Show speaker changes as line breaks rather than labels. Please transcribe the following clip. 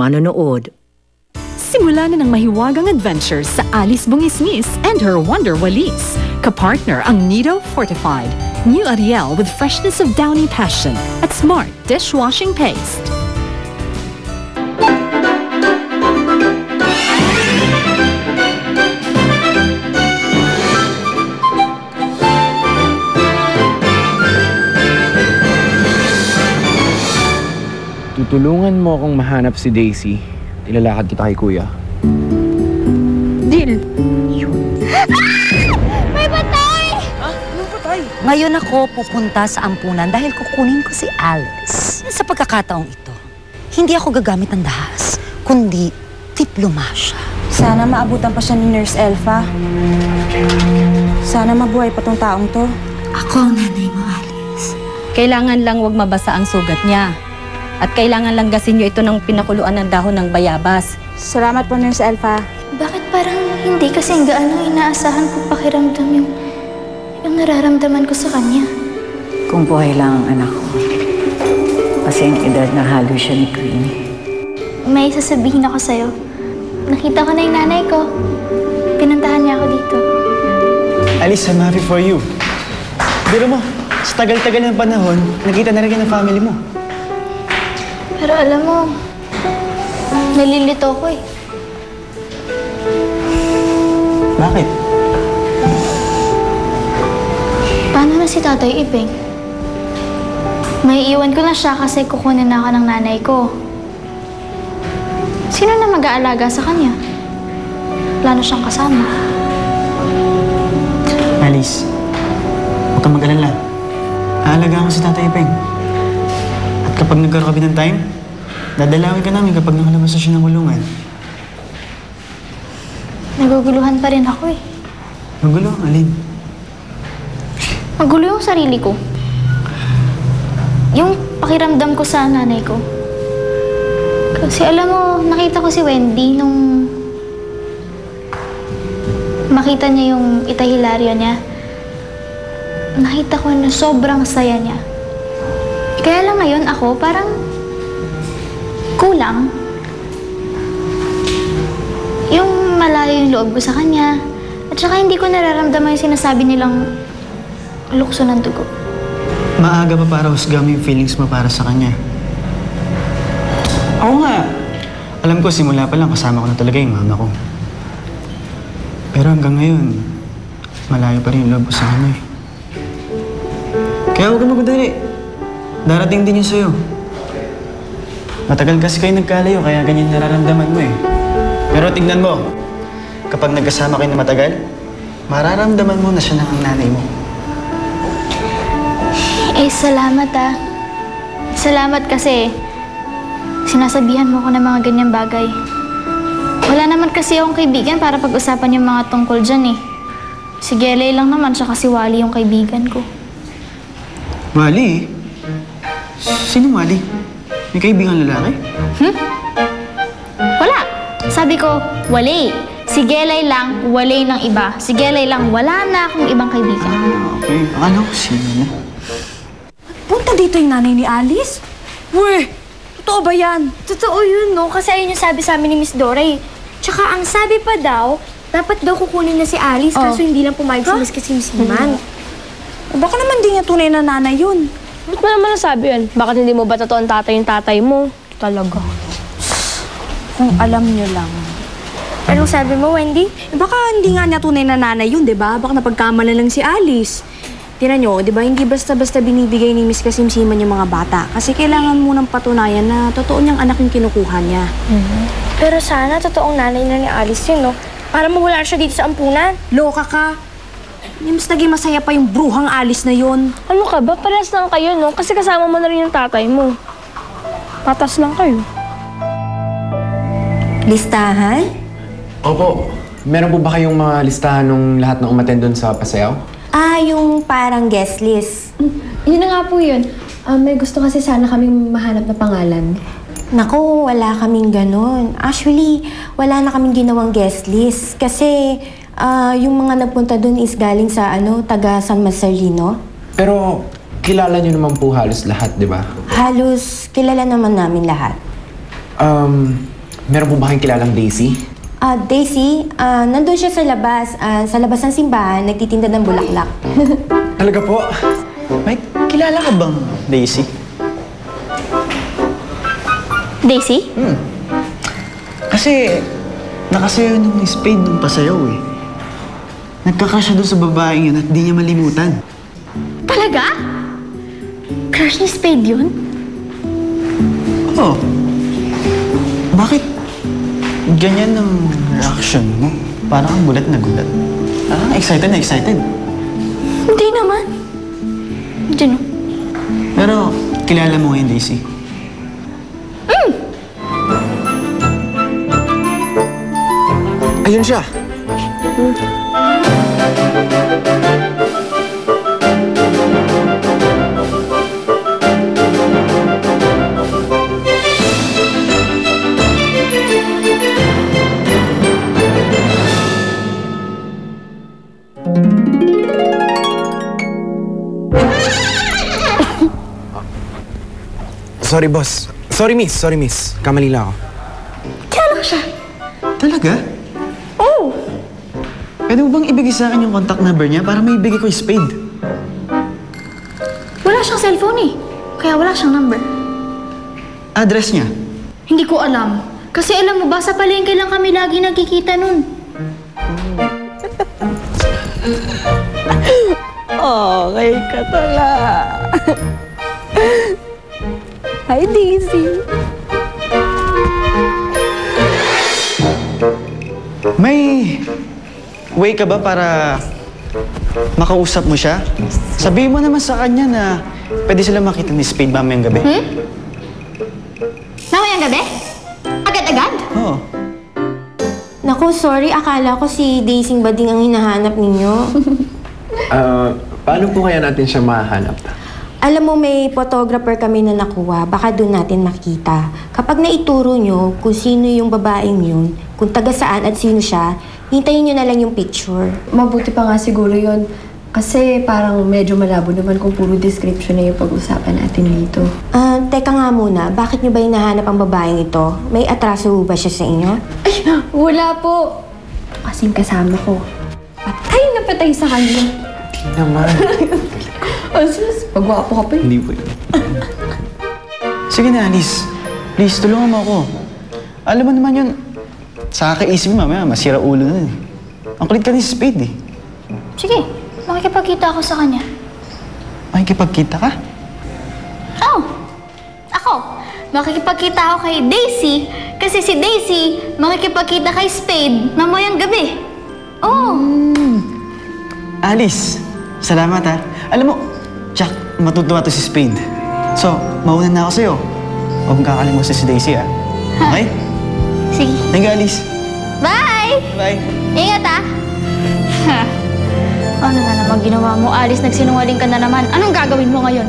manonood.
Simula na ng mahiwagang adventures sa Alice Bungisngis and her Wonder Walis. Kapartner ang Nido Fortified. New Ariel with freshness of downy passion at smart dishwashing paste.
Tutulungan mo akong mahanap si Daisy. Ilalakad kita kay Kuya.
Deal!
May patay!
Anong patay?
Ngayon ako pupunta sa ampunan dahil kukunin ko si Alice. Sa pagkakataong ito, hindi ako gagamit ng dahas, kundi diplomasya.
Sana maabutan pa siya ni Nurse Elfa. Sana mabuhay pa tong taong to.
Ako ang nanay mo, Alice.
Kailangan lang wag mabasa ang sugat niya. At kailangan lang gasin niyo ito ng pinakuluan ng dahon ng bayabas.
Salamat po, Nurse Elfa.
Bakit parang hindi kasi gaano inaasahan ko pakiramdam yung nararamdaman ko sa kanya?
Kung buhay lang ang anak ko. Kasi ang edad na halo siya ni Queen.
May sasabihin ako sa'yo. Nakita ko na yung nanay ko. Pinuntahan niya ako dito.
Alice, I'm happy for you. Biro mo, sa tagal-tagal ng panahon, nakita na rin ng family mo.
Pero alam mo, nalilito ko eh.
Bakit?
Paano na si Tatay Ipeng? May iwan ko na siya kasi kukunin na ako ng nanay ko. Sino na mag-aalaga sa kanya? Wala na siyang kasama.
Alice, huwag kang mag-alala. Aalagaan ko si Tatay Ipeng. At kapag nagkaroon kami ng time, dadalawin ka namin kapag nakalabas na siya ng kulungan.
Naguguluhan pa rin ako eh.
Magulo, Alin?
Magulo yung sarili ko. Yung pakiramdam ko sa nanay ko. Kasi alam mo, nakita ko si Wendy nung makita niya yung itahilaryo niya. Nakita ko na sobrang saya niya. Kaya lang ngayon ako parang kulang. Yung malayo yung loob ko sa kanya. At saka hindi ko nararamdaman yung sinasabi nilang lukso ng dugo.
Maaga pa para husga mo yung feelings mo para sa kanya. Oo nga. Alam ko, simula pa lang kasama ko na talaga yung mama ko. Pero hanggang ngayon, malayo pa rin yung loob ko sa kanya eh. Kaya huwag kang magmadali. Darating din yun sa'yo. Matagal kasi kayo nagkalayo, kaya ganyan nararamdaman mo eh. Pero tignan mo, kapag nagkasama kayo na matagal, mararamdaman mo na siya na ang nanay mo.
Eh, salamat ah. Salamat kasi sinasabihan mo ko ng mga ganyang bagay. Wala naman kasi akong kaibigan para pag-usapan yung mga tungkol dyan eh. Si Gelay lang naman, siya kasi Wally yung kaibigan ko.
Wally? Sino Wally? May kaibigan lalaki?
Wala. Sabi ko, Wally. Si Gelay lang, Wally ng iba. Si Gelay lang, wala na akong ibang kaibigan.
Okay, akala ko sino na.
Punta dito yung nanay ni Alice? Weh! Totoo ba yan?
Totoo yun, no? Kasi ayun yung sabi sa amin ni Miss Dora eh. Tsaka ang sabi pa daw, dapat daw kukunin na si Alice kaso hindi lang pumayag si Miss Kasimsiman.
Baka naman di niya tunay na nanay yun.
Ba't mo naman nasabi yun? Bakit hindi mo ba totoo ang tatay mo? Talaga.
Kung alam niyo lang.
Anong sabi mo, Wendy?
Baka hindi nga niya tunay na nanay yun, di ba? Baka napagkamala lang si Alice. Tingnan nyo, di ba, hindi basta-basta binibigay ni Miss Kasimsiman yung mga bata. Kasi kailangan munang patunayan na totoo niyang anak yung kinukuha niya.
Pero sana totoong nanay na ni Alice yun, no? Para mawala siya dito sa ampunan.
Loka ka. Mas naging masaya pa yung bruhang Alice na yun.
Ano ka ba? Parehas lang kayo, no? Kasi kasama mo na rin yung tatay mo. Patas lang kayo.
Listahan?
Opo. Meron po ba kayong mga listahan ng lahat na umattend doon sa pasayaw?
Yung parang guest list.
Yun na nga po yun. May gusto kasi sana kaming mahanap na pangalan.
Naku, wala kaming ganun. Actually, wala na kaming ginawang guest list. Kasi yung mga nagpunta dun is galing sa taga San Marcelino.
Pero kilala niyo naman po halos lahat, di ba?
Halos kilala naman namin lahat.
Meron po ba kayong kilalang Daisy?
Daisy, nandun siya sa labas ng simbahan, nagtitinda ng bulaklak.
Talaga po?
May kilala ka bang Daisy?
Daisy?
Kasi nakasayaw ng Spade nung pasayaw eh. Nagkakrush siya doon sa babaeng yun at di niya malimutan.
Talaga? Crush ni Spade yun?
Oo. Bakit ganyan ang reaction mo? Parang kang gulat na gulat. Parang excited na excited.
Hindi naman. Diyan.
Pero kilala mo ngayon, Daisy?
Ayun siya. Sorry, boss. Sorry, miss. Kamali lang ako.
Kilala ko siya.
Talaga?
Oo.
Pwede mo bang ibigay sa akin yung contact number niya para may ibigay ko yung Spade?
Wala siyang cellphone eh. Kaya wala siyang number.
Address niya?
Hindi ko alam. Kasi alam mo ba, sa palengke lang kami lagi nagkikita nun.
Okay ka tala. Hi, Daisy.
May way ka ba para makausap mo siya? Sabihin mo naman sa kanya na pwede sila makita ni Spade mamayang gabi.
Mamayang gabi? Agad-agad?
Oo.
Naku, sorry. Akala ko si Daisy Bading ang hinahanap ninyo.
Paano po kaya natin siya mahanap?
Alam mo, may photographer kami na nakuha. Baka doon natin makita. Kapag naituro nyo kung sino yung babaeng yun, kung taga saan at sino siya, hintayin nyo na lang yung picture.
Mabuti pa nga siguro yun. Kasi parang medyo malabo naman kung puro description na yung pag-usapan natin dito.
Teka nga muna. Bakit nyo ba hinahanap ang babaeng ito? May atraso ba siya sa inyo?
Ay, wala po. Kasing kasama ko. Patay na patay sa kanya.
Hindi naman.
Sus, pagwapo ka pa eh.
Hindi po yun.
Sige na, Alice. Please, tulungan mo ako. Alam mo naman yun, sa kakaisip mo mamaya, masira ulo na eh. Ang kulit ka ni Spade eh.
Sige, makikipagkita ako sa kanya.
Makikipagkita ka?
Oh, ako. Makikipagkita ako kay Daisy kasi si Daisy makikipagkita kay Spade mamayang gabi. Oh.
Alice, salamat ha. Alam mo, Jack, matutuwa to si Spade. So, mauna na ako sa'yo. Huwag mong kakalimutan si Daisy ha. Okay?
Sige.
Thank you, Alice.
Bye!
Bye.
Ingat ah! Ano na naman ginawa mo, Alice? Nagsinungaling ka na naman. Anong gagawin mo ngayon?